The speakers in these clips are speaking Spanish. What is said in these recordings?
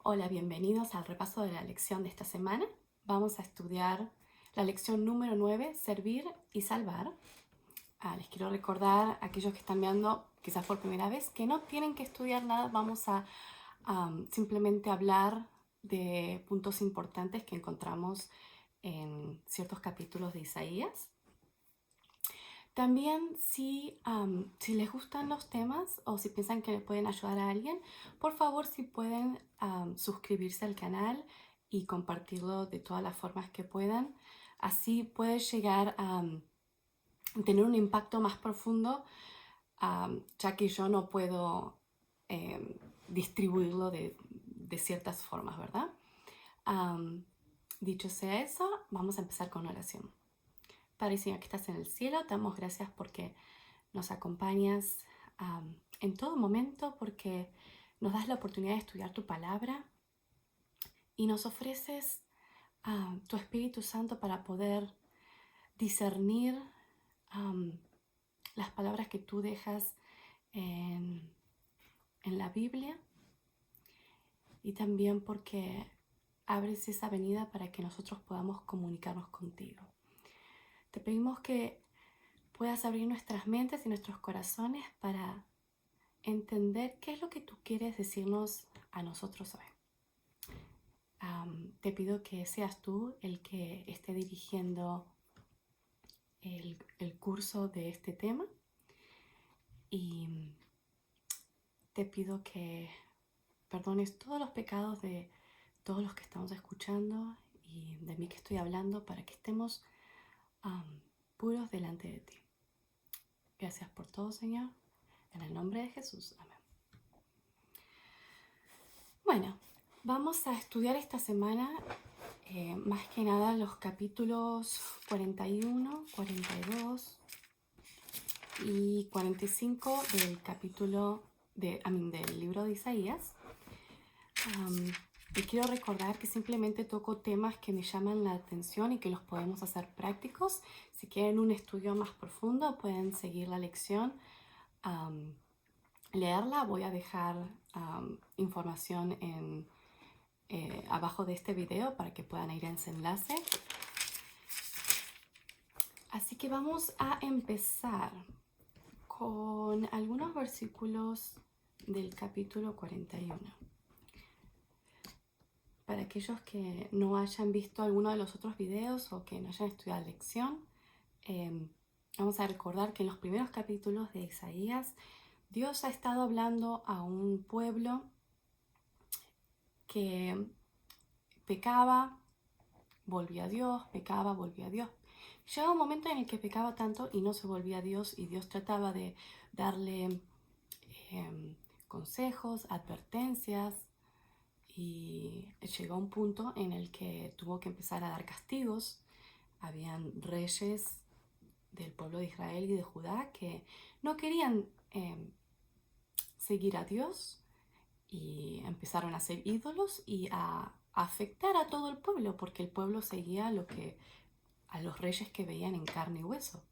Hola, bienvenidos al repaso de la lección de esta semana. Vamos a estudiar la lección número 9, Servir y Salvar. Les quiero recordar a aquellos que están viendo quizás por primera vez que no tienen que estudiar nada. Vamos a simplemente hablar de puntos importantes que encontramos en ciertos capítulos de Isaías. También si les gustan los temas o si piensan que le pueden ayudar a alguien, por favor si pueden suscribirse al canal y compartirlo de todas las formas que puedan. Así puede llegar a tener un impacto más profundo, ya que yo no puedo distribuirlo de ciertas formas, ¿verdad? Dicho sea eso, vamos a empezar con oración. Padre Señor que estás en el cielo, te damos gracias porque nos acompañas en todo momento, porque nos das la oportunidad de estudiar tu palabra y nos ofreces tu Espíritu Santo para poder discernir las palabras que tú dejas en la Biblia, y también porque abres esa avenida para que nosotros podamos comunicarnos contigo. Te pedimos que puedas abrir nuestras mentes y nuestros corazones para entender qué es lo que tú quieres decirnos a nosotros hoy. Te pido que seas tú el que esté dirigiendo el curso de este tema, y te pido que perdones todos los pecados de todos los que estamos escuchando y de mí que estoy hablando, para que estemos puros delante de ti. Gracias por todo, Señor. En el nombre de Jesús. Amén. Bueno, vamos a estudiar esta semana más que nada los capítulos 41, 42 y 45 del libro de Isaías. Y quiero recordar que simplemente toco temas que me llaman la atención y que los podemos hacer prácticos. Si quieren un estudio más profundo, pueden seguir la lección, leerla. Voy a dejar información abajo de este video para que puedan ir a ese enlace. Así que vamos a empezar con algunos versículos del capítulo 41. Para aquellos que no hayan visto alguno de los otros videos o que no hayan estudiado la lección, vamos a recordar que en los primeros capítulos de Isaías, Dios ha estado hablando a un pueblo que pecaba, volvía a Dios, pecaba, volvía a Dios. Llegaba un momento en el que pecaba tanto y no se volvía a Dios, y Dios trataba de darle consejos, advertencias, y llegó a un punto en el que tuvo que empezar a dar castigos. Habían reyes del pueblo de Israel y de Judá que no querían seguir a Dios, y empezaron a hacer ídolos y a afectar a todo el pueblo, porque el pueblo seguía a los reyes que veían en carne y hueso.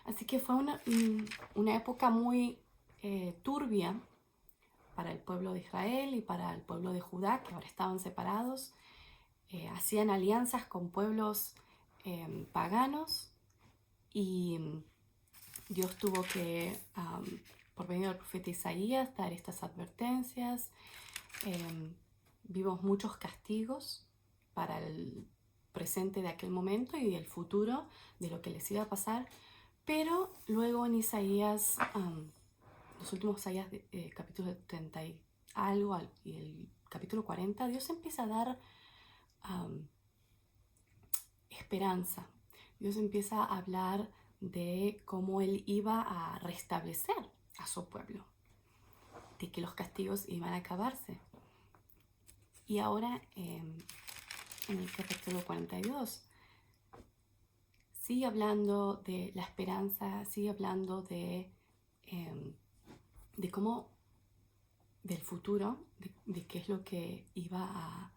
Así que fue una época muy turbia para el pueblo de Israel y para el pueblo de Judá, que ahora estaban separados. Hacían alianzas con pueblos paganos, y Dios tuvo que, por medio del profeta Isaías, dar estas advertencias. Vimos muchos castigos para el presente de aquel momento y el futuro de lo que les iba a pasar. Pero luego en Isaías, los últimos Isaías, capítulo 30 y algo, y el capítulo 40, Dios empieza a dar esperanza. Dios empieza a hablar de cómo Él iba a restablecer a su pueblo, de que los castigos iban a acabarse. Y ahora, en el capítulo 42, sigue hablando de la esperanza, sigue hablando de cómo, del futuro, de qué es lo que iba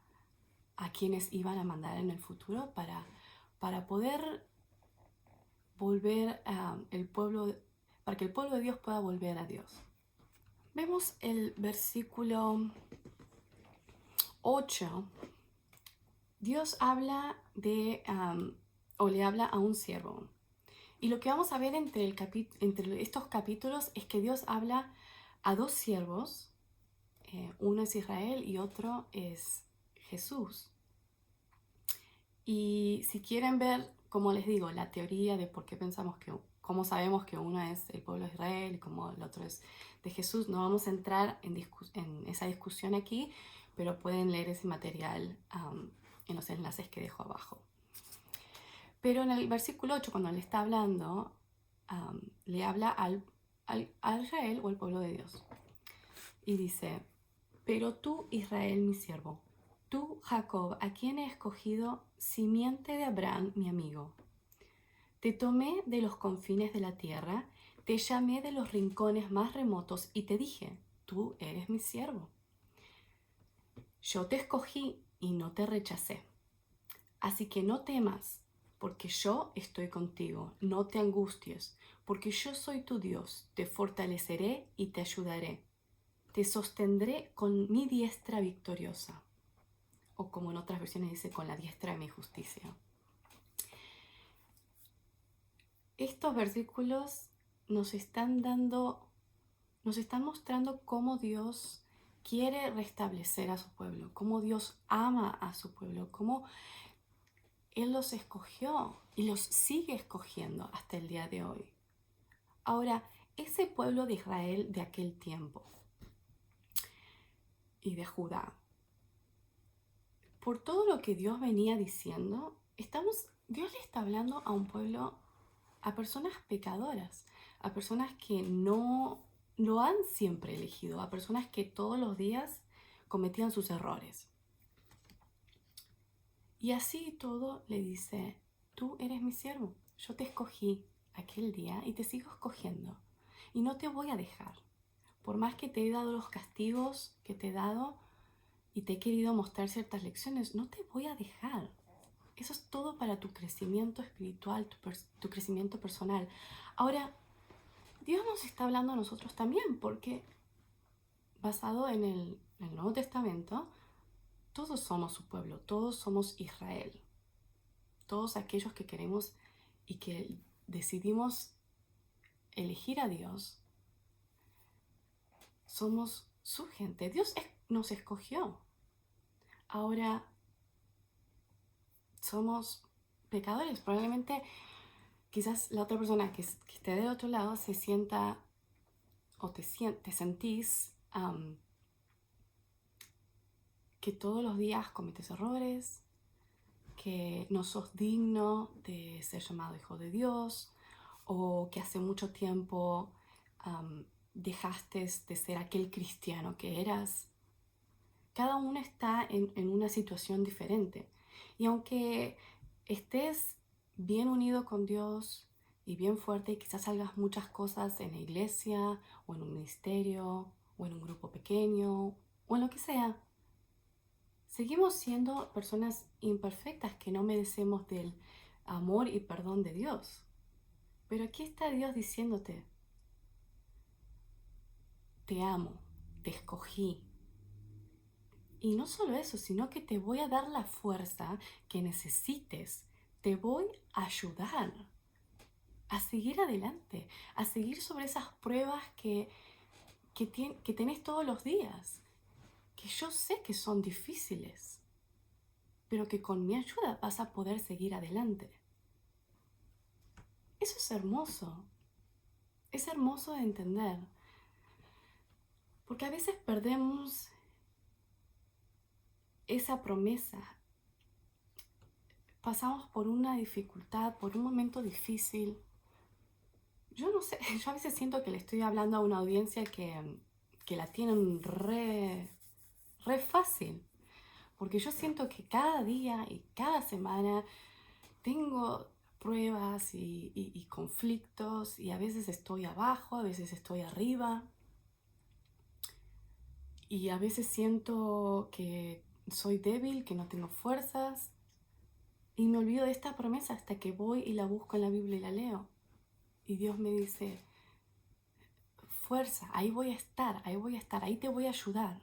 a quienes iban a mandar en el futuro para poder volver para que el pueblo de Dios pueda volver a Dios. Vemos el versículo 8, Dios habla o le habla a un siervo. Y lo que vamos a ver entre estos capítulos es que Dios habla a dos siervos. Uno es Israel y otro es Jesús. Y si quieren ver, como les digo, la teoría de por qué cómo sabemos que uno es el pueblo de Israel y cómo el otro es de Jesús, no vamos a entrar en esa discusión aquí, pero pueden leer ese material en los enlaces que dejo abajo. Pero en el versículo 8, cuando le está hablando, le habla a Israel o al pueblo de Dios. Y dice: pero tú, Israel, mi siervo, tú, Jacob, a quien he escogido, simiente de Abraham, mi amigo. Te tomé de los confines de la tierra, te llamé de los rincones más remotos y te dije: tú eres mi siervo. Yo te escogí y no te rechacé. Así que no temas, porque yo estoy contigo. No te angusties, porque yo soy tu Dios. Te fortaleceré y te ayudaré. Te sostendré con mi diestra victoriosa. O como en otras versiones dice, con la diestra de mi justicia. Estos versículos nos están mostrando cómo Dios quiere restablecer a su pueblo, cómo Dios ama a su pueblo, cómo Él los escogió y los sigue escogiendo hasta el día de hoy. Ahora, ese pueblo de Israel de aquel tiempo y de Judá, por todo lo que Dios venía diciendo, Dios le está hablando a un pueblo, a personas pecadoras, a personas que no lo han siempre elegido, a personas que todos los días cometían sus errores. Y así todo le dice: tú eres mi siervo, yo te escogí aquel día y te sigo escogiendo y no te voy a dejar. Por más que te he dado los castigos que te he dado y te he querido mostrar ciertas lecciones, no te voy a dejar. Eso es todo para tu crecimiento espiritual, tu crecimiento personal. Ahora, Dios nos está hablando a nosotros también, porque basado en el Nuevo Testamento, todos somos su pueblo, todos somos Israel. Todos aquellos que queremos y que decidimos elegir a Dios, somos su gente. Dios nos escogió. Ahora somos pecadores. Probablemente quizás la otra persona que esté del otro lado se sienta o te sentís que todos los días cometes errores, que no sos digno de ser llamado hijo de Dios, o que hace mucho tiempo dejaste de ser aquel cristiano que eras. Cada uno está en una situación diferente. Y aunque estés bien unido con Dios y bien fuerte, y quizás hagas muchas cosas en la iglesia, o en un ministerio, o en un grupo pequeño, o en lo que sea, seguimos siendo personas imperfectas que no merecemos del amor y perdón de Dios. Pero aquí está Dios diciéndote: te amo, te escogí. Y no solo eso, sino que te voy a dar la fuerza que necesites. Te voy a ayudar a seguir adelante, a seguir sobre esas pruebas que tenés todos los días, que yo sé que son difíciles, pero que con mi ayuda vas a poder seguir adelante. Eso es hermoso de entender, porque a veces perdemos esa promesa. Pasamos por una dificultad, por un momento difícil. Yo no sé, yo a veces siento que le estoy hablando a una audiencia que la tienen re fácil. Porque yo siento que cada día y cada semana tengo pruebas y conflictos, y a veces estoy abajo, a veces estoy arriba. Y a veces siento que soy débil, que no tengo fuerzas. Y me olvido de esta promesa hasta que voy y la busco en la Biblia y la leo. Y Dios me dice: fuerza, ahí voy a estar, ahí te voy a ayudar.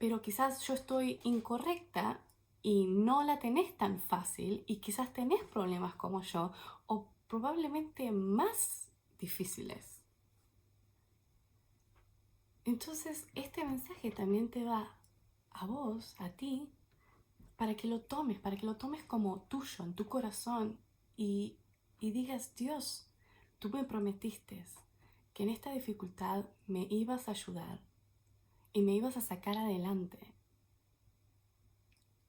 pero quizás yo estoy incorrecta y no la tenés tan fácil y quizás tenés problemas como yo o probablemente más difíciles. Entonces este mensaje también te va a vos, a ti, para que lo tomes como tuyo, en tu corazón y digas, Dios, tú me prometiste que en esta dificultad me ibas a ayudar y me ibas a sacar adelante.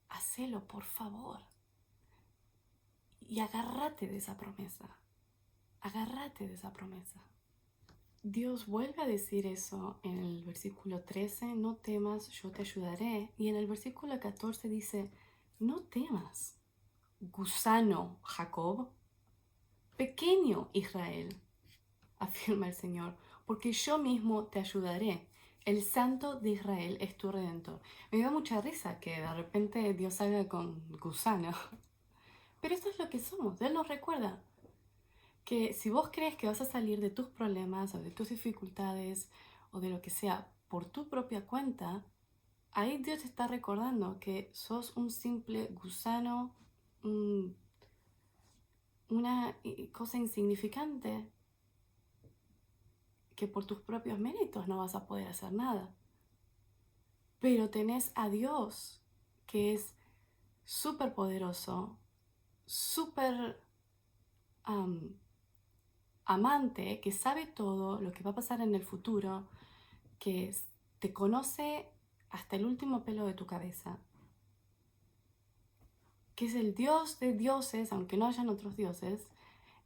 Hacelo, por favor. Y agárrate de esa promesa. Agárrate de esa promesa. Dios vuelve a decir eso en el versículo 13, no temas, yo te ayudaré. Y en el versículo 14 dice, no temas, gusano Jacob, pequeño Israel, afirma el Señor, porque yo mismo te ayudaré. El Santo de Israel es tu Redentor. Me da mucha risa que de repente Dios salga con gusano. Pero eso es lo que somos. Él nos recuerda que si vos crees que vas a salir de tus problemas o de tus dificultades o de lo que sea por tu propia cuenta, ahí Dios te está recordando que sos un simple gusano, una cosa insignificante que por tus propios méritos no vas a poder hacer nada. Pero tenés a Dios, que es súper poderoso, súper amante, que sabe todo lo que va a pasar en el futuro, que te conoce hasta el último pelo de tu cabeza, que es el Dios de dioses, aunque no hayan otros dioses.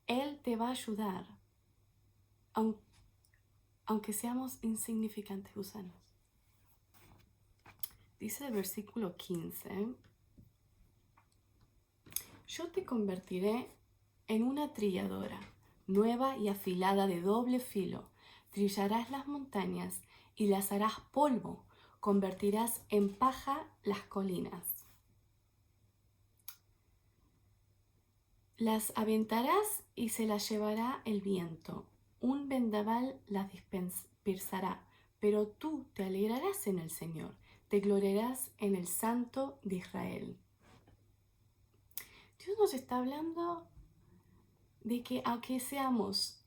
Él te va a ayudar, aunque seamos insignificantes gusanos. Dice el versículo 15, yo te convertiré en una trilladora, nueva y afilada de doble filo. Trillarás las montañas y las harás polvo, convertirás en paja las colinas. Las aventarás y se las llevará el viento. Un vendaval las dispersará, pero tú te alegrarás en el Señor, te gloriarás en el Santo de Israel. Dios nos está hablando de que aunque seamos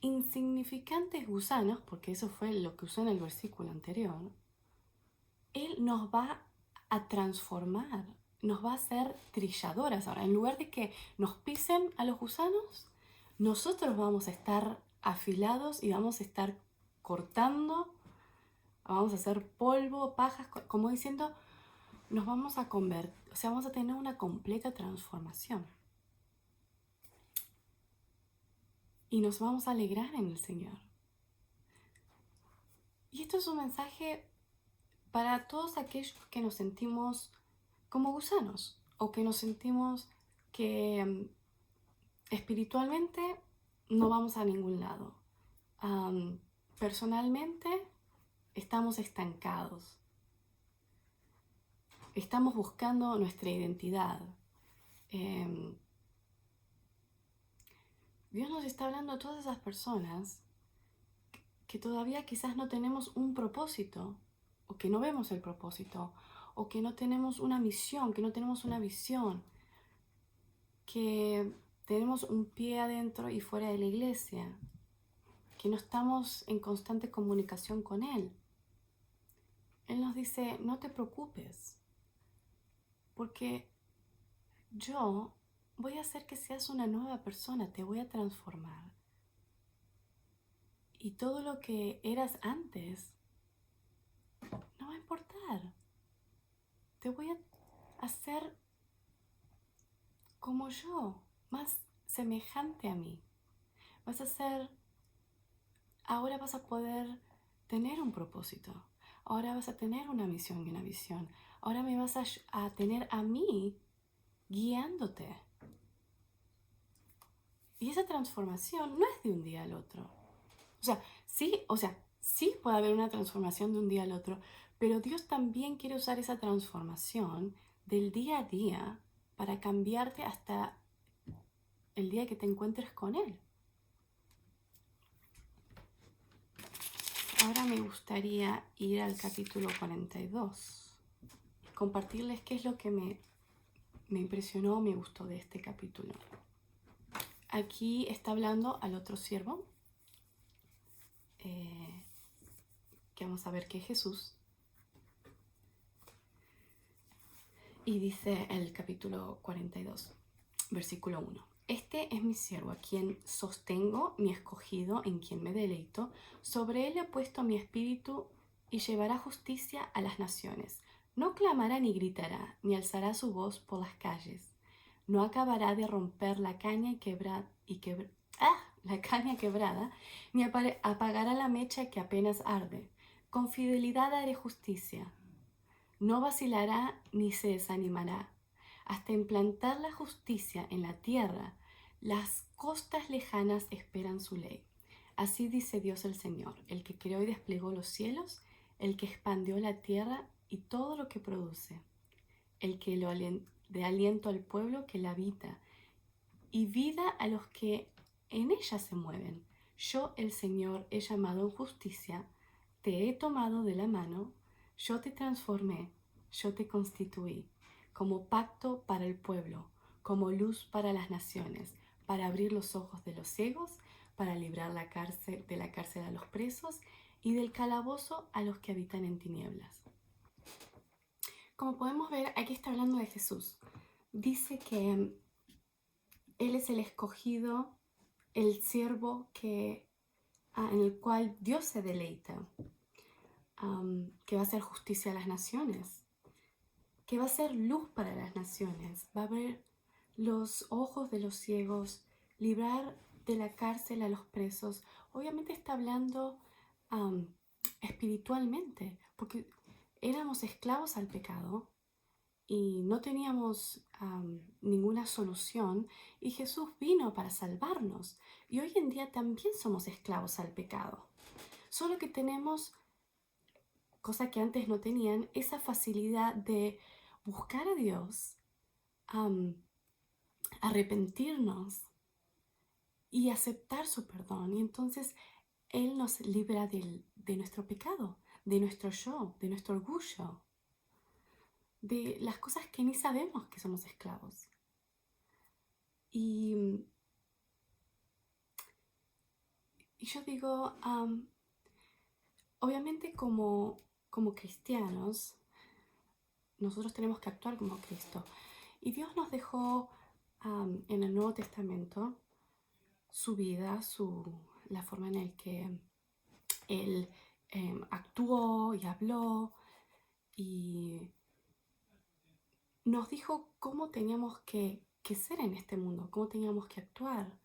insignificantes gusanos, porque eso fue lo que usó en el versículo anterior, Él nos va a transformar, nos va a hacer trilladoras. Ahora, en lugar de que nos pisen a los gusanos, nosotros vamos a estar afilados y vamos a estar cortando, vamos a hacer polvo, pajas, como diciendo, nos vamos a convertir, o sea, vamos a tener una completa transformación. Y nos vamos a alegrar en el Señor. Y esto es un mensaje para todos aquellos que nos sentimos como gusanos o que nos sentimos que espiritualmente no vamos a ningún lado. Personalmente estamos estancados. Estamos buscando nuestra identidad. Dios nos está hablando a todas esas personas que todavía quizás no tenemos un propósito, o que no vemos el propósito, o que no tenemos una misión, que no tenemos una visión, que tenemos un pie adentro y fuera de la iglesia, que no estamos en constante comunicación con Él. Él nos dice, no te preocupes, porque yo voy a hacer que seas una nueva persona, te voy a transformar. Y todo lo que eras antes no va a importar. Te voy a hacer como yo, más semejante a mí. Ahora vas a poder tener un propósito. Ahora vas a tener una misión y una visión. Ahora me vas a tener a mí guiándote. Y esa transformación no es de un día al otro. Sí puede haber una transformación de un día al otro, pero Dios también quiere usar esa transformación del día a día para cambiarte hasta el día que te encuentres con Él. ahora me gustaría ir al capítulo 42, compartirles qué es lo que me impresionó, me gustó de este capítulo. Aquí está hablando al otro siervo, que vamos a ver que es Jesús. Y dice el capítulo 42, versículo 1. Este es mi siervo, a quien sostengo, mi escogido, en quien me deleito. Sobre él he puesto mi espíritu y llevará justicia a las naciones. No clamará ni gritará, ni alzará su voz por las calles. No acabará de romper la caña quebrada, ni apagará la mecha que apenas arde. Con fidelidad haré justicia. No vacilará ni se desanimará, hasta implantar la justicia en la tierra. Las costas lejanas esperan su ley. Así dice Dios el Señor, el que creó y desplegó los cielos, el que expandió la tierra y todo lo que produce, el que dé aliento al pueblo que la habita y vida a los que en ella se mueven. Yo, el Señor, he llamado en justicia, te he tomado de la mano, yo te transformé, yo te constituí, como pacto para el pueblo, como luz para las naciones, para abrir los ojos de los ciegos, para librar de la cárcel a los presos y del calabozo a los que habitan en tinieblas. Como podemos ver, aquí está hablando de Jesús. Dice que Él es el escogido, el siervo en el cual Dios se deleita, que va a hacer justicia a las naciones, que va a ser luz para las naciones, va a ver los ojos de los ciegos, librar de la cárcel a los presos. Obviamente está hablando espiritualmente, porque éramos esclavos al pecado y no teníamos ninguna solución, y Jesús vino para salvarnos. Y hoy en día también somos esclavos al pecado, solo que tenemos, cosa que antes no tenían, esa facilidad de buscar a Dios, arrepentirnos y aceptar su perdón. Y entonces Él nos libra de nuestro pecado, de nuestro yo, de nuestro orgullo, de las cosas que ni sabemos que somos esclavos. Y yo digo, obviamente como cristianos, nosotros tenemos que actuar como Cristo. Y Dios nos dejó en el Nuevo Testamento su vida, la forma en la que Él actuó y habló, y nos dijo cómo teníamos que ser en este mundo, cómo teníamos que actuar.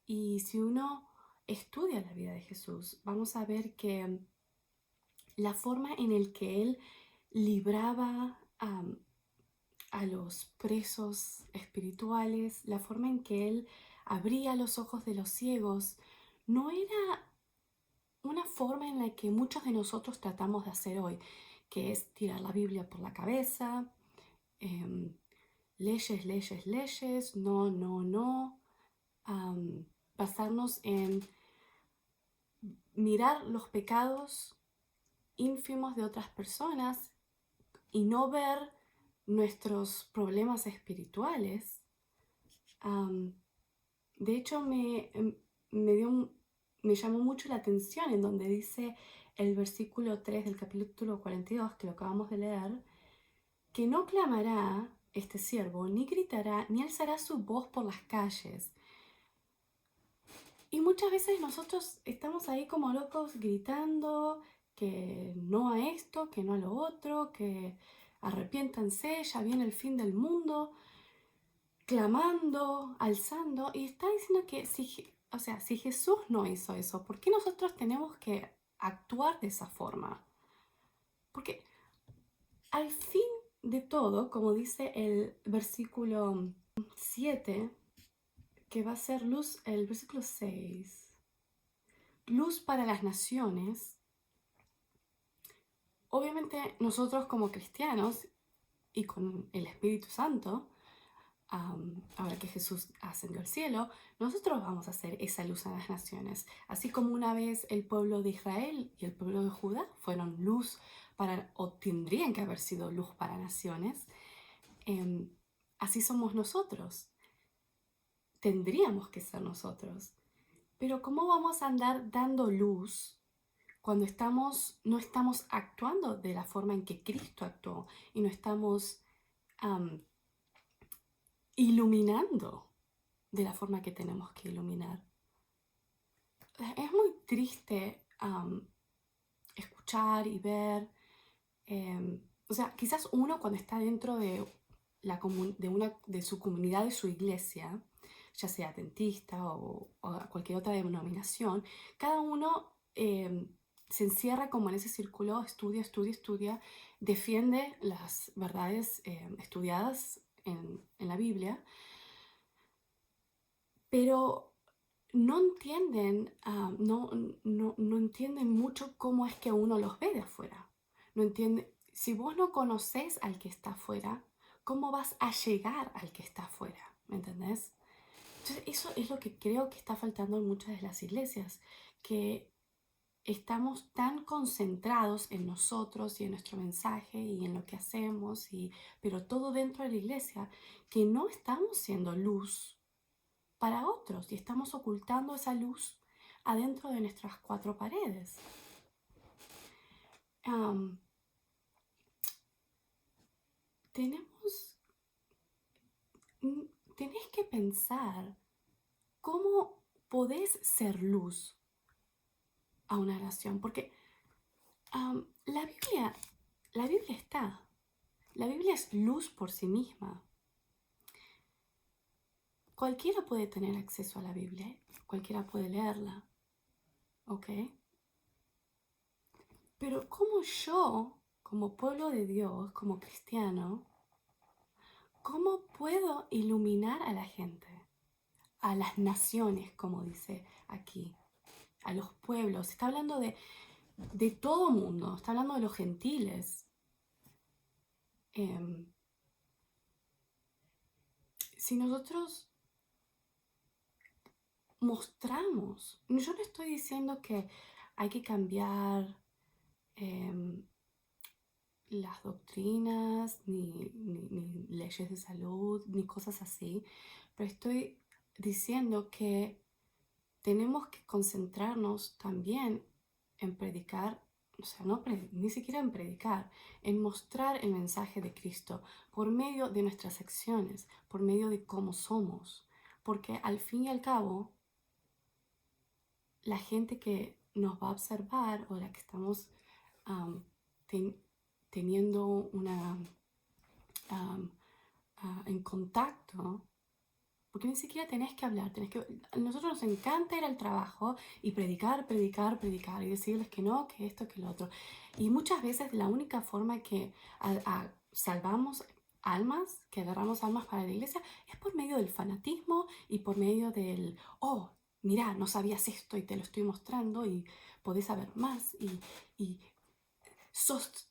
Y si uno estudia la vida de Jesús, vamos a ver que la forma en la que Él libraba a los presos espirituales, la forma en que Él abría los ojos de los ciegos, no era una forma en la que muchos de nosotros tratamos de hacer hoy, que es tirar la Biblia por la cabeza, leyes, leyes, leyes, no, no, no, basarnos en mirar los pecados ínfimos de otras personas y no ver nuestros problemas espirituales. De hecho, me llamó mucho la atención en donde dice el versículo 3 del capítulo 42, que lo acabamos de leer, que no clamará este siervo, ni gritará, ni alzará su voz por las calles. Y muchas veces nosotros estamos ahí como locos gritando que no a esto, que no a lo otro, que arrepiéntanse, ya viene el fin del mundo, clamando, alzando, y está diciendo que si Jesús no hizo eso, ¿por qué nosotros tenemos que actuar de esa forma? Porque al fin de todo, como dice el versículo 7, que va a ser luz, el versículo 6, luz para las naciones. Obviamente nosotros como cristianos y con el Espíritu Santo ahora que Jesús ascendió al cielo, nosotros vamos a ser esa luz a las naciones. Así como una vez el pueblo de Israel y el pueblo de Judá fueron luz para, o tendrían que haber sido luz para naciones, así somos nosotros. Tendríamos que ser nosotros. Pero ¿cómo vamos a andar dando luz cuando no estamos actuando de la forma en que Cristo actuó y no estamos iluminando de la forma que tenemos que iluminar? Es muy triste escuchar y ver, o sea, quizás uno cuando está dentro de, de su comunidad, de su iglesia, ya sea adventista o cualquier otra denominación, cada uno se encierra como en ese círculo, estudia, estudia, estudia, defiende las verdades estudiadas en la Biblia, pero no entienden, no entienden mucho cómo es que uno los ve de afuera. No entiende, si vos no conoces al que está afuera, ¿cómo vas a llegar al que está afuera? ¿Me entendés? Entonces, eso es lo que creo que está faltando en muchas de las iglesias, que estamos tan concentrados en nosotros y en nuestro mensaje y en lo que hacemos, pero todo dentro de la iglesia, que no estamos siendo luz para otros y estamos ocultando esa luz adentro de nuestras cuatro paredes. Tenemos, tenés que pensar cómo podés ser luz a una nación, porque la Biblia está, la Biblia es luz por sí misma. Cualquiera puede tener acceso a la Biblia, cualquiera puede leerla, ¿ok? Pero como yo, como pueblo de Dios, como cristiano, ¿cómo puedo iluminar a la gente? A las naciones, como dice aquí, a los pueblos. Está hablando de todo mundo, está hablando de los gentiles. Si nosotros mostramos, yo no estoy diciendo que hay que cambiar las doctrinas, ni leyes de salud, ni cosas así, pero estoy diciendo que tenemos que concentrarnos también en predicar, o sea, ni siquiera en predicar, en mostrar el mensaje de Cristo por medio de nuestras acciones, por medio de cómo somos, porque al fin y al cabo, la gente que nos va a observar o la que estamos teniendo en contacto, porque ni siquiera tenés que hablar, a nosotros nos encanta ir al trabajo y predicar, predicar, predicar y decirles que no, que esto, que lo otro. Y muchas veces la única forma que salvamos almas, que agarramos almas para la iglesia, es por medio del fanatismo y por medio del, oh, mira, no sabías esto y te lo estoy mostrando y podés saber más y sos...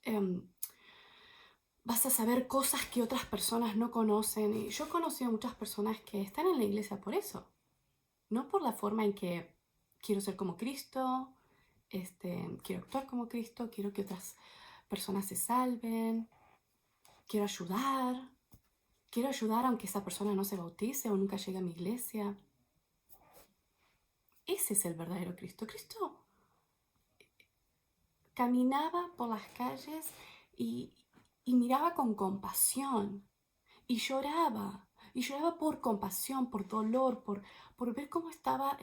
vas a saber cosas que otras personas no conocen. Y yo he conocido a muchas personas que están en la iglesia por eso. No por la forma en que quiero ser como Cristo, quiero actuar como Cristo, quiero que otras personas se salven, quiero ayudar aunque esa persona no se bautice o nunca llegue a mi iglesia. Ese es el verdadero Cristo. Cristo caminaba por las calles y miraba con compasión y lloraba por compasión, por dolor, por ver cómo estaba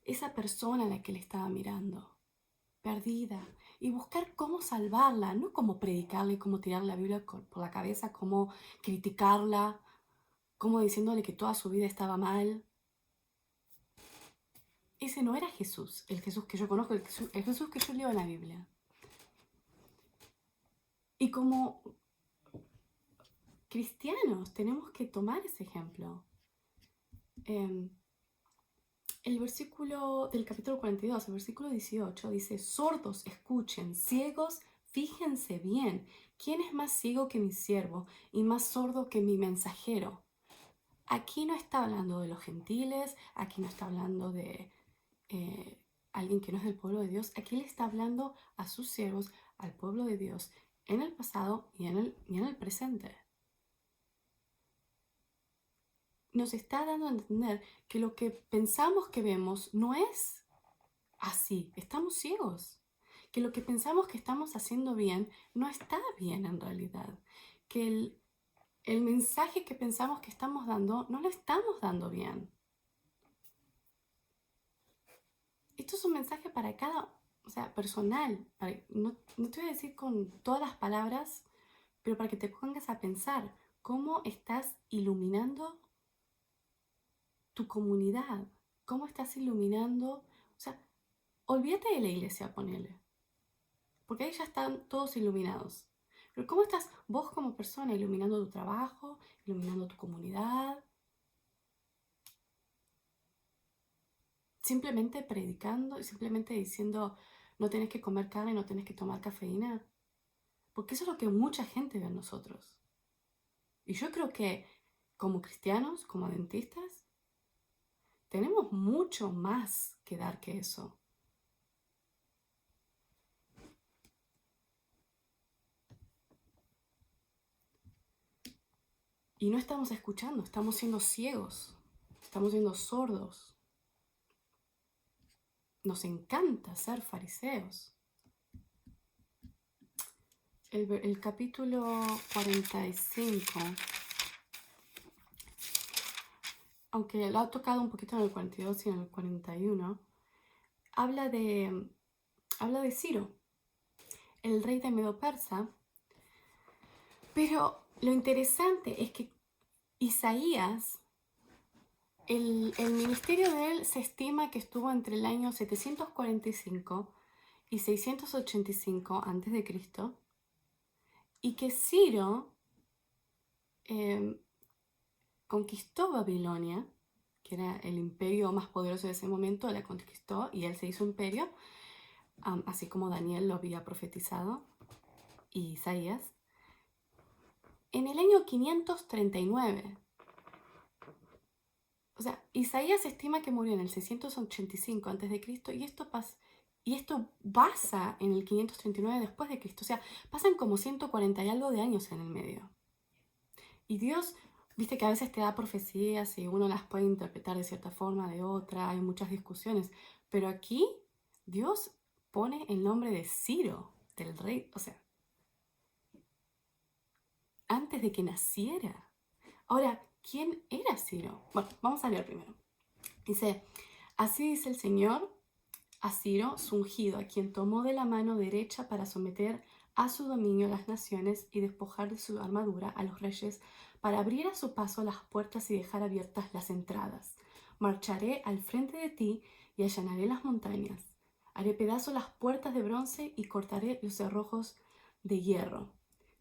esa persona a la que le estaba mirando, perdida, y buscar cómo salvarla, no cómo predicarle, cómo tirarle la Biblia por la cabeza, cómo criticarla, cómo diciéndole que toda su vida estaba mal. Ese no era Jesús, el Jesús que yo conozco, el Jesús que yo leo en la Biblia. Y como cristianos tenemos que tomar ese ejemplo. El versículo del capítulo 42, el versículo 18 dice: sordos escuchen, ciegos fíjense bien, ¿quién es más ciego que mi siervo y más sordo que mi mensajero? Aquí no está hablando de los gentiles, aquí no está hablando de alguien que no es del pueblo de Dios, aquí le está hablando a sus siervos, al pueblo de Dios, en el pasado y en el presente. Nos está dando a entender que lo que pensamos que vemos no es así, estamos ciegos. Que lo que pensamos que estamos haciendo bien no está bien en realidad. Que el mensaje que pensamos que estamos dando no lo estamos dando bien. Esto es un mensaje para cada, o sea, personal. No te voy a decir con todas las palabras, pero para que te pongas a pensar cómo estás iluminando tu comunidad, cómo estás iluminando, o sea, olvídate de la iglesia, ponele, porque ahí ya están todos iluminados. Pero ¿cómo estás vos como persona iluminando tu trabajo, iluminando tu comunidad? Simplemente predicando y simplemente diciendo no tenés que comer carne, no tenés que tomar cafeína. Porque eso es lo que mucha gente ve en nosotros. Y yo creo que como cristianos, como adventistas, tenemos mucho más que dar que eso. Y no estamos escuchando, estamos siendo ciegos, estamos siendo sordos. Nos encanta ser fariseos. El capítulo 45, aunque lo ha tocado un poquito en el 42 y en el 41, habla de Ciro, el rey de Medo-Persa. Pero lo interesante es que Isaías, el ministerio de él se estima que estuvo entre el año 745 y 685 a.C. y que Ciro conquistó Babilonia, que era el imperio más poderoso de ese momento, la conquistó y él se hizo imperio, así como Daniel lo había profetizado y Isaías, en el año 539. O sea, Isaías estima que murió en el 685 a.C. y esto basa en el 539 después de Cristo. O sea, pasan como 140 y algo de años en el medio. Y Dios, viste que a veces te da profecías y uno las puede interpretar de cierta forma, de otra, hay muchas discusiones. Pero aquí Dios pone el nombre de Ciro, del rey, o sea, antes de que naciera. Ahora, ¿quién era Ciro? Bueno, vamos a leer primero. Dice, así dice el Señor a Ciro, su ungido, a quien tomó de la mano derecha para someter a su dominio las naciones y despojar de su armadura a los reyes, para abrir a su paso las puertas y dejar abiertas las entradas. Marcharé al frente de ti y allanaré las montañas. Haré pedazos las puertas de bronce y cortaré los cerrojos de hierro.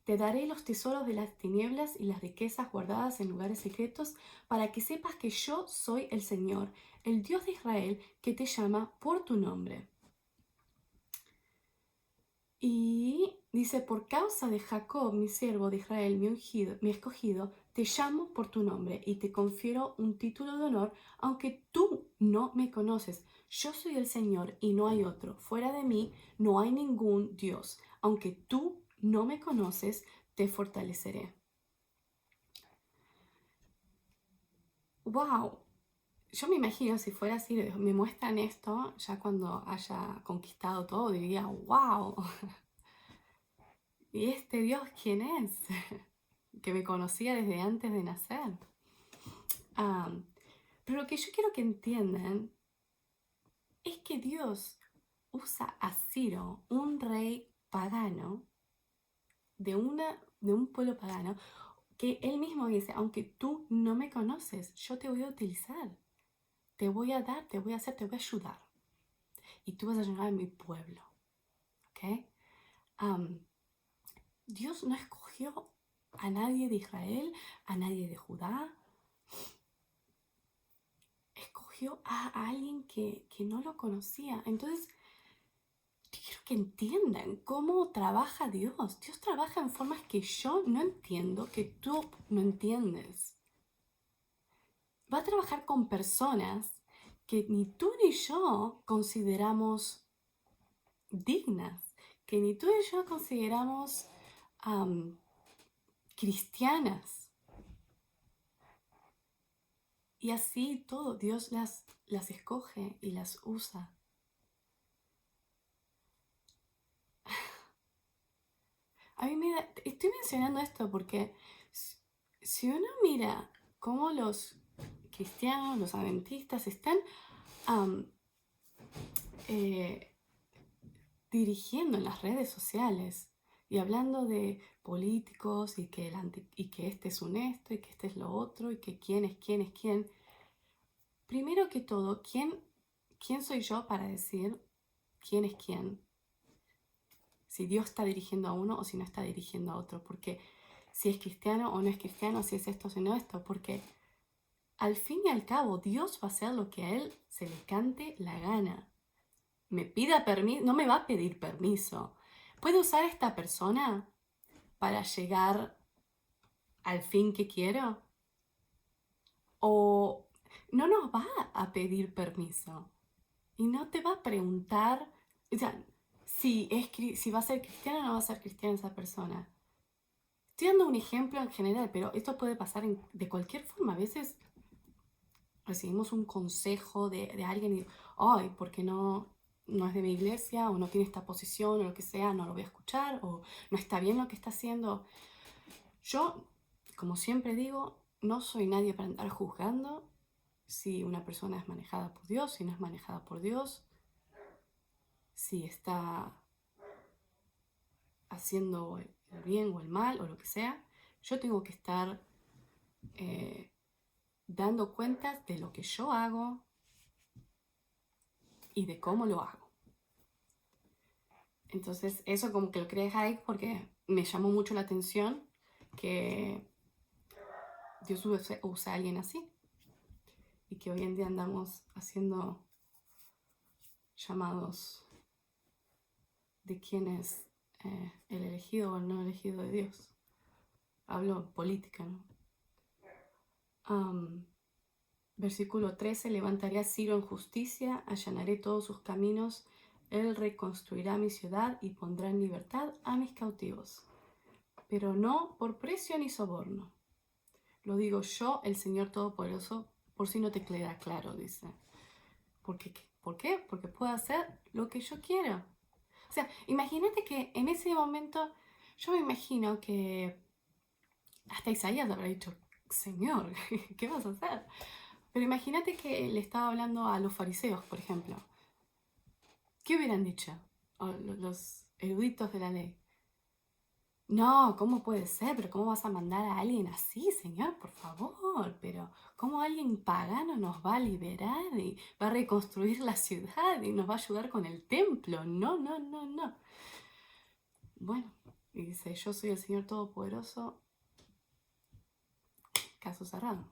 Te daré los tesoros de las tinieblas y las riquezas guardadas en lugares secretos, para que sepas que yo soy el Señor, el Dios de Israel, que te llama por tu nombre. Y dice, por causa de Jacob, mi siervo de Israel, mi escogido, te llamo por tu nombre y te confiero un título de honor, aunque tú no me conoces. Yo soy el Señor y no hay otro. Fuera de mí no hay ningún Dios. Aunque tú no me conoces, te fortaleceré. ¡Wow! Yo me imagino si fuera así, me muestran esto, ya cuando haya conquistado todo, diría, ¡wow! ¿Y este Dios quién es? Que me conocía desde antes de nacer. Pero lo que yo quiero que entiendan es que Dios usa a Ciro, un rey pagano, de un pueblo pagano, que él mismo dice, aunque tú no me conoces, yo te voy a utilizar, te voy a dar, te voy a hacer, te voy a ayudar. Y tú vas a llegar a mi pueblo. ¿Ok? Dios no escogió a nadie de Israel, a nadie de Judá. Escogió a alguien que no lo conocía. Entonces, quiero que entiendan cómo trabaja Dios. Dios trabaja en formas que yo no entiendo, que tú no entiendes. va a trabajar con personas que ni tú ni yo consideramos dignas, que ni tú ni yo consideramos cristianas. Y así todo, Dios las escoge y las usa. A mí estoy mencionando esto porque si uno mira cómo los cristianos, los adventistas están eh, dirigiendo en las redes sociales y hablando de políticos y que este es un esto y que este es lo otro y que quién es quién es quién. Primero que todo, ¿quién soy yo para decir quién es quién? Si Dios está dirigiendo a uno o si no está dirigiendo a otro. Porque si es cristiano o no es cristiano, si es esto o no es esto. Porque al fin y al cabo, Dios va a hacer lo que a Él se le cante la gana. Me pida permiso, no me va a pedir permiso. ¿Puede usar esta persona para llegar al fin que quiero? ¿O no nos va a pedir permiso? Y no te va a preguntar, o sea, si va a ser cristiana o no va a ser cristiana esa persona. Estoy dando un ejemplo en general, pero esto puede pasar de cualquier forma. A veces recibimos un consejo de alguien y, ay, ¿por qué no es de mi iglesia o no tiene esta posición o lo que sea, no lo voy a escuchar o no está bien lo que está haciendo? Yo, como siempre digo, no soy nadie para andar juzgando si una persona es manejada por Dios, si no es manejada por Dios, si está haciendo el bien o el mal o lo que sea. Yo tengo que estar dando cuentas de lo que yo hago y de cómo lo hago. Entonces eso como que lo quería dejar ahí porque me llamó mucho la atención que Dios usa a alguien así y que hoy en día andamos haciendo llamados de quién es el elegido o el no elegido de Dios. Hablo política, ¿no? Versículo 13, levantaré a Ciro en justicia, allanaré todos sus caminos, él reconstruirá mi ciudad y pondrá en libertad a mis cautivos, pero no por precio ni soborno. Lo digo yo, el Señor Todopoderoso, por si no te queda claro, dice. ¿Por qué? Porque puedo hacer lo que yo quiero. O sea, imagínate que en ese momento, yo me imagino que hasta Isaías habrá dicho, Señor, ¿qué vas a hacer? Pero imagínate que le estaba hablando a los fariseos, por ejemplo. ¿Qué hubieran dicho los eruditos de la ley? No, ¿cómo puede ser? ¿Pero cómo vas a mandar a alguien así, Señor? Por favor, pero ¿cómo alguien pagano nos va a liberar y va a reconstruir la ciudad y nos va a ayudar con el templo? No, no, no, no. Bueno, y dice, yo soy el Señor Todopoderoso, caso cerrado.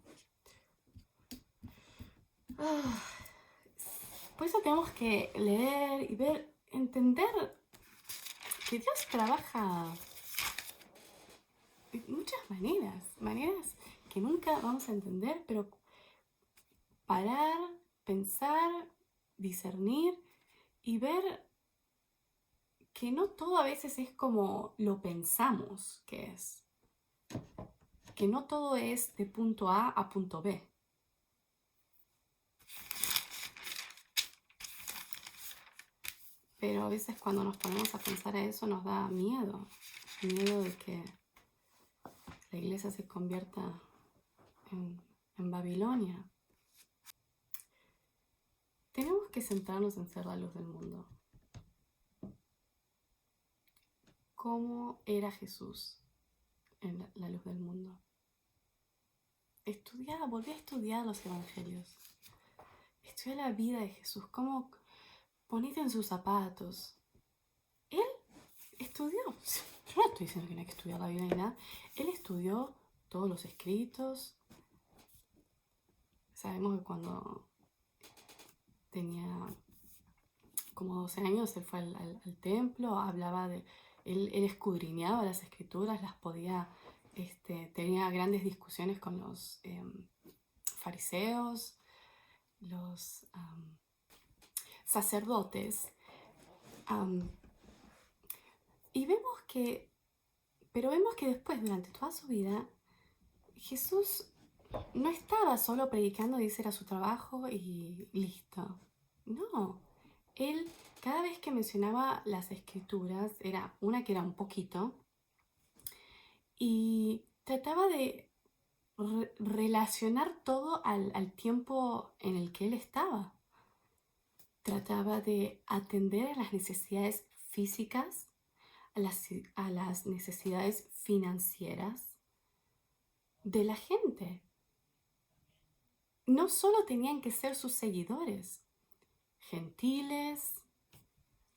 Por eso tenemos que leer y ver, entender que Dios trabaja de muchas maneras que nunca vamos a entender, pero parar, pensar, discernir y ver que no todo a veces es como lo pensamos que es. Que no todo es de punto A punto B. Pero a veces cuando nos ponemos a pensar a eso nos da miedo. Miedo de que la iglesia se convierta en Babilonia. Tenemos que centrarnos en ser la luz del mundo. ¿Cómo era Jesús en la luz del mundo? Volví a estudiar los evangelios. Estudia la vida de Jesús. ¿Cómo ponete en sus zapatos? Él estudió. Yo no estoy diciendo que no hay que estudiar la Biblia ni nada. Él estudió todos los escritos. Sabemos que cuando tenía como 12 años él fue al templo, hablaba de... Él escudriñaba las escrituras, las podía... tenía grandes discusiones con los fariseos, los sacerdotes. Y vemos que después, durante toda su vida, Jesús no estaba solo predicando y ese era su trabajo y listo. No, él cada vez que mencionaba las escrituras, era una que era un poquito, y trataba de relacionar todo al tiempo en el que él estaba. Trataba de atender a las necesidades físicas, a las necesidades financieras de la gente. No solo tenían que ser sus seguidores, gentiles,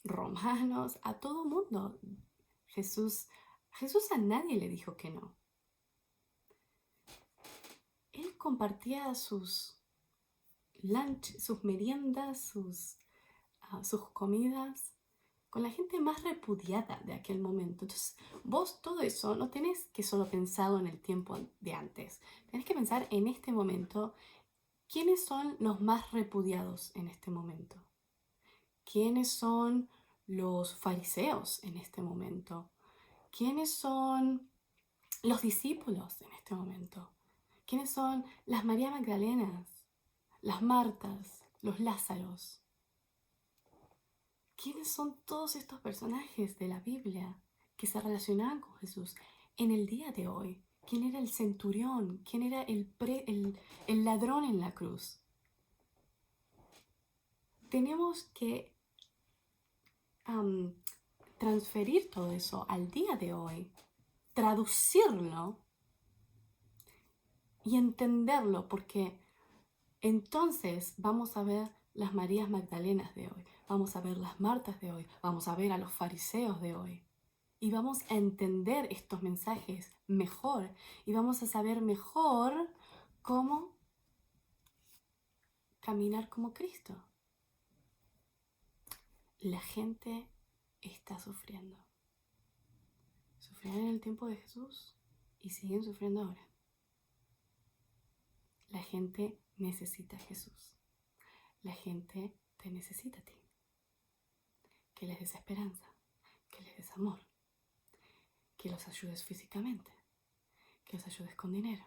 romanos, a todo mundo. Jesús a nadie le dijo que no. Él compartía sus lunch, sus meriendas, sus comidas con la gente más repudiada de aquel momento. Entonces, vos todo eso no tenés que solo pensado en el tiempo de antes. Tenés que pensar en este momento. ¿Quiénes son los más repudiados en este momento? ¿Quiénes son los fariseos en este momento? ¿Quiénes son los discípulos en este momento? ¿Quiénes son las María Magdalenas, las Martas, los Lázaros? ¿Quiénes son todos estos personajes de la Biblia que se relacionaban con Jesús en el día de hoy? ¿Quién era el centurión? ¿Quién era el ladrón en la cruz? Tenemos que transferir todo eso al día de hoy, traducirlo y entenderlo, porque entonces vamos a ver las Marías Magdalenas de hoy, vamos a ver las Martas de hoy, vamos a ver a los fariseos de hoy. Y vamos a entender estos mensajes mejor y vamos a saber mejor cómo caminar como Cristo. La gente está sufriendo. Sufrían en el tiempo de Jesús y siguen sufriendo ahora. La gente necesita a Jesús. La gente te necesita a ti. Que les des esperanza, que les des amor, que los ayudes físicamente, que los ayudes con dinero,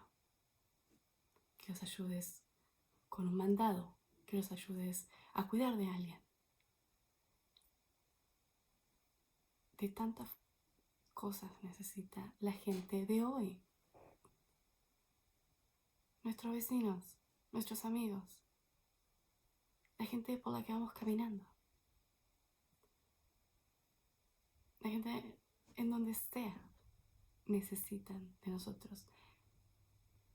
que los ayudes con un mandado, que los ayudes a cuidar de alguien. De tantas cosas necesita la gente de hoy. Nuestros vecinos, nuestros amigos, la gente por la que vamos caminando, la gente en donde sea necesitan de nosotros.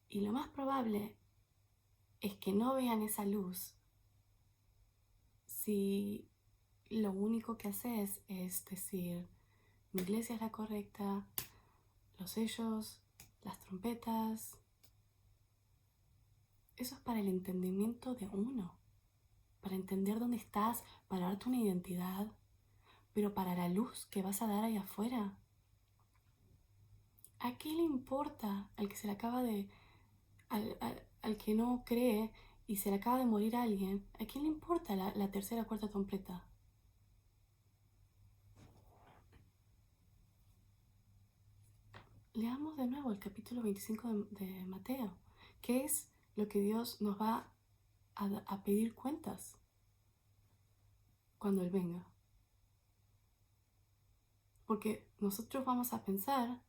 Y lo más probable es que no vean esa luz si lo único que haces es decir, mi iglesia es la correcta, los sellos, las trompetas. Eso es para el entendimiento de uno, para entender dónde estás, para darte una identidad, pero para la luz que vas a dar ahí afuera. ¿A qué le importa al que se le acaba de... al que no cree y se le acaba de morir a alguien? ¿A quién le importa la tercera o cuarta trompeta? Leamos de nuevo el capítulo 25 de Mateo, que es lo que Dios nos va a pedir cuentas cuando Él venga. Porque nosotros vamos a pensar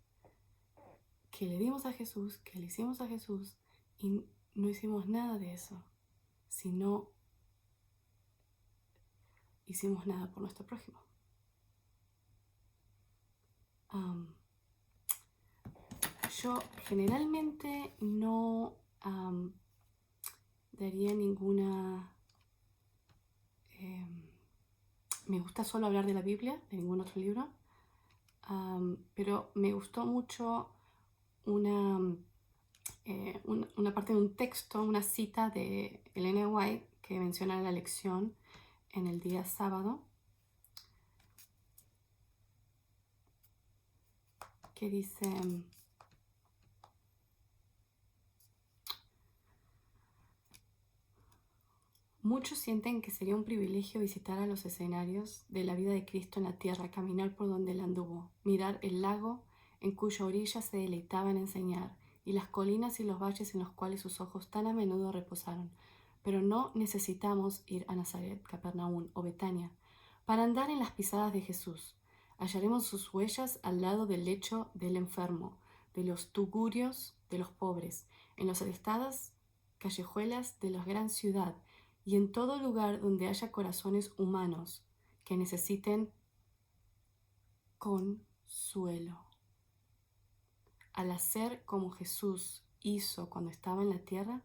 que le dimos a Jesús, que le hicimos a Jesús y no hicimos nada de eso, sino hicimos nada por nuestro prójimo. Yo generalmente no daría ninguna... me gusta solo hablar de la Biblia, de ningún otro libro, pero me gustó mucho una parte de un texto, una cita de Ellen White que menciona la lección en el día sábado, que dice: Muchos sienten que sería un privilegio visitar a los escenarios de la vida de Cristo en la tierra, caminar por donde Él anduvo, mirar el lago en cuya orilla se deleitaba en enseñar, y las colinas y los valles en los cuales sus ojos tan a menudo reposaron. Pero no necesitamos ir a Nazaret, Capernaum o Betania para andar en las pisadas de Jesús. Hallaremos sus huellas al lado del lecho del enfermo, de los tugurios de los pobres, en las alestadas callejuelas de la gran ciudad, y en todo lugar donde haya corazones humanos que necesiten consuelo. Al hacer como Jesús hizo cuando estaba en la tierra,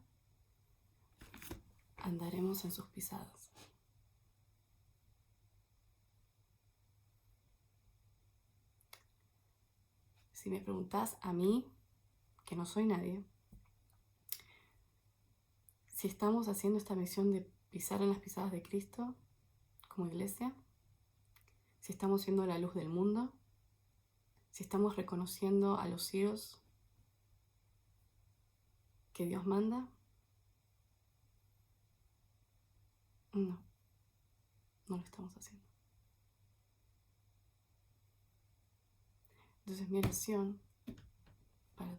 andaremos en sus pisadas. Si me preguntás a mí, que no soy nadie, si estamos haciendo esta misión de pisar en las pisadas de Cristo como iglesia, si estamos siendo la luz del mundo, si estamos reconociendo a los hijos que Dios manda, no, no lo estamos haciendo. Entonces mi oración para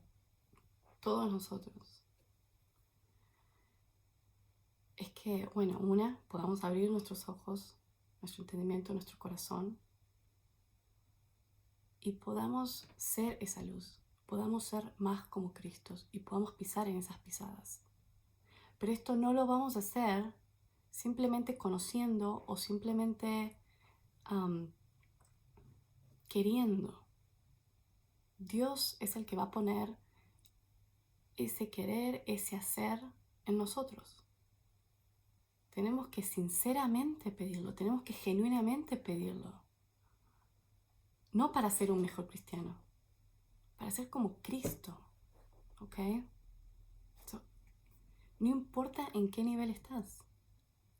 todos nosotros es que, bueno, podamos abrir nuestros ojos, nuestro entendimiento, nuestro corazón y podamos ser esa luz, podamos ser más como Cristo y podamos pisar en esas pisadas. Pero esto no lo vamos a hacer simplemente conociendo o simplemente queriendo. Dios es el que va a poner ese querer, ese hacer en nosotros. Tenemos que sinceramente pedirlo, tenemos que genuinamente pedirlo. No para ser un mejor cristiano, para ser como Cristo, ¿ok? No importa en qué nivel estás,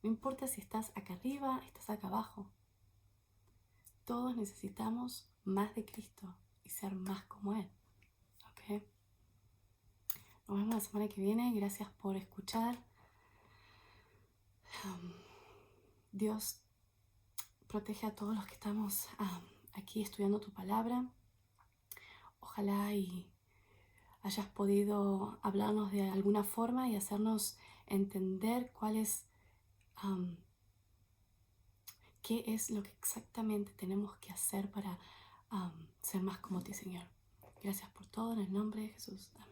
no importa si estás acá arriba, estás acá abajo. Todos necesitamos más de Cristo y ser más como Él, ¿ok? Nos vemos la semana que viene, gracias por escuchar. Dios protege a todos los que estamos aquí estudiando tu palabra. Ojalá y hayas podido hablarnos de alguna forma y hacernos entender qué es lo que exactamente tenemos que hacer para ser más como ti, Señor. Gracias por todo en el nombre de Jesús. Amén.